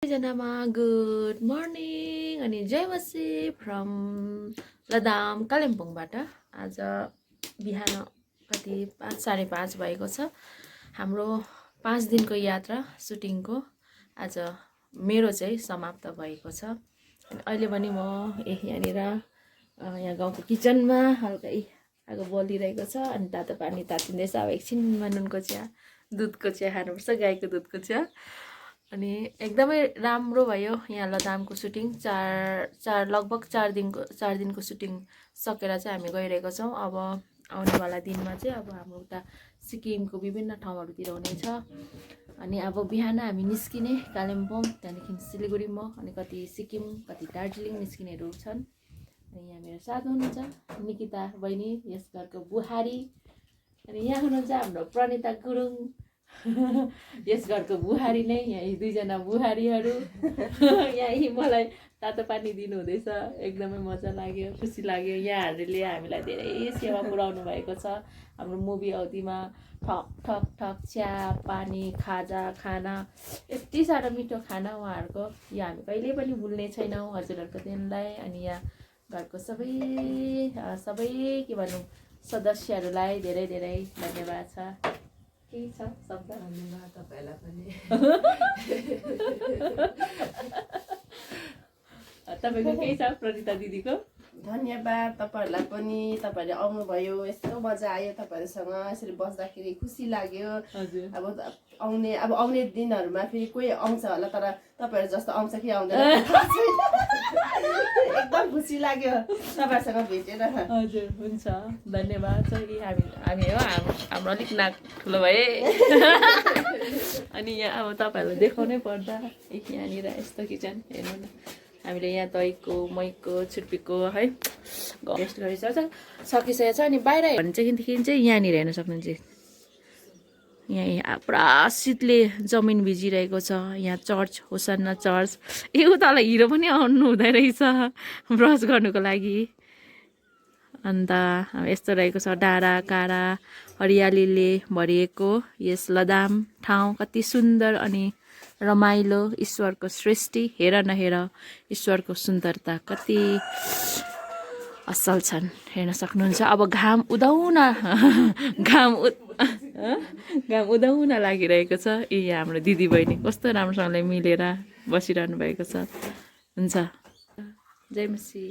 सबैजनामा good morning अनि जय मसी from लदाम कालिम्पोङबाट। आज बिहान कति 5:30 भएको छ। हाम्रो 5 दिनको यात्रा सुटिङको आज मेरो चाहिँ समाप्त भएको छ। अनि अहिले पनि म यहाँनिर यहाँ गाउँको किचनमा हल्कै आगो बलिरहेको छ। अनि तातो पानी तातिँदैछ। अब एकछिनमा नुनको चिया दुधको चिया खानुपर्छ, गाईको दुधको चिया। अनि एकदमै राम्रो भयो यहाँ लदामको सुटिङ। लगभग 4 दिनको सुटिङ सकेर चाहिँ हामी गइरहेको छौँ। अब आउनेवाला दिनमा चाहिँ अब हाम्रो उता सिक्किमको विभिन्न ठाउँहरूतिर हुनेछ। अनि अब बिहान हामी निस्किने कालिम्पोङ, त्यहाँदेखि सिलगढीमा, अनि कति सिक्किम कति दार्जिलिङ निस्किनेहरू छन्। अनि यहाँ मेरो साथ हुनुहुन्छ निकिता बहिनी, यस घरको बुहारी। अनि यहाँ हुनुहुन्छ हाम्रो प्रणिता गुरुङ, यस घरको बुहारी नै। यहाँ दुईजना बुहारीहरू यही मलाई तातो पानी दिनुहुँदैछ। एकदमै मजा लाग्यो, खुसी लाग्यो। यहाँहरूले हामीलाई धेरै सेवा पुर्याउनु भएको छ। हाम्रो मुभी अवधिमा ठक ठक ठक चिया पानी खाजा खाना, यति साह्रो मिठो खाना उहाँहरूको, यो हामी कहिल्यै पनि भुल्ने छैनौँ हजुरहरूको दिनलाई। अनि यहाँ घरको सबै के भनौँ सदस्यहरूलाई धेरै धेरै धन्यवाद छ। केही छ शब्द? धन्यवाद तपाईँलाई पनि। तपाईँको केही छ प्रणिता दिदीको? धन्यवाद तपाईँहरूलाई पनि। तपाईँहरूले आउनुभयो, यस्तो मजा आयो तपाईँहरूसँग यसरी बस्दाखेरि, खुसी लाग्यो। हजुर। अब आउने दिनहरूमा फेरि कोही आउँछ होला, तर तपाईँहरू जस्तो आउँछ कि आउँदैन थाहा छैन। एकदम खुसी लाग्यो तपाईँहरूसँग भेटेर। हजुर, हुन्छ, धन्यवाद छ। हामी हो हाम्रो अलिक नाक ठुलो भए। अनि यहाँ अब तपाईँहरूलाई देखाउनै पर्दा यहाँनिर यस्तो किचन हेर्नु न। हामीले यहाँ दहीको मैको छुर्पीको है वेस्ट सकिसकेको छ। अनि बाहिर भने चाहिँ यहाँनिर हेर्न सक्नुहुन्छ। यहाँ पुरा शीतले जमिन भिजिरहेको छ। यहाँ चर्च, होसन्ना चर्च। ए उतालाई हिरो पनि आउनु हुँदै रहेछ ब्रस गर्नुको लागि। अन्त यस्तो रहेको छ डाँडा काँडा हरियालीले भरिएको यस लदाम ठाउँ। कति सुन्दर अनि रमाइलो, ईश्वरको सृष्टि। हेर नहेर ईश्वरको सुन्दरता कति असल छन्, हेर्न सक्नुहुन्छ। अब घाम उदाउन लागिरहेको छ। यहाँ हाम्रो दिदी बहिनी कस्तो राम्रोसँगले मिलेर बसिरहनु भएको छ। हुन्छ, जय मसी।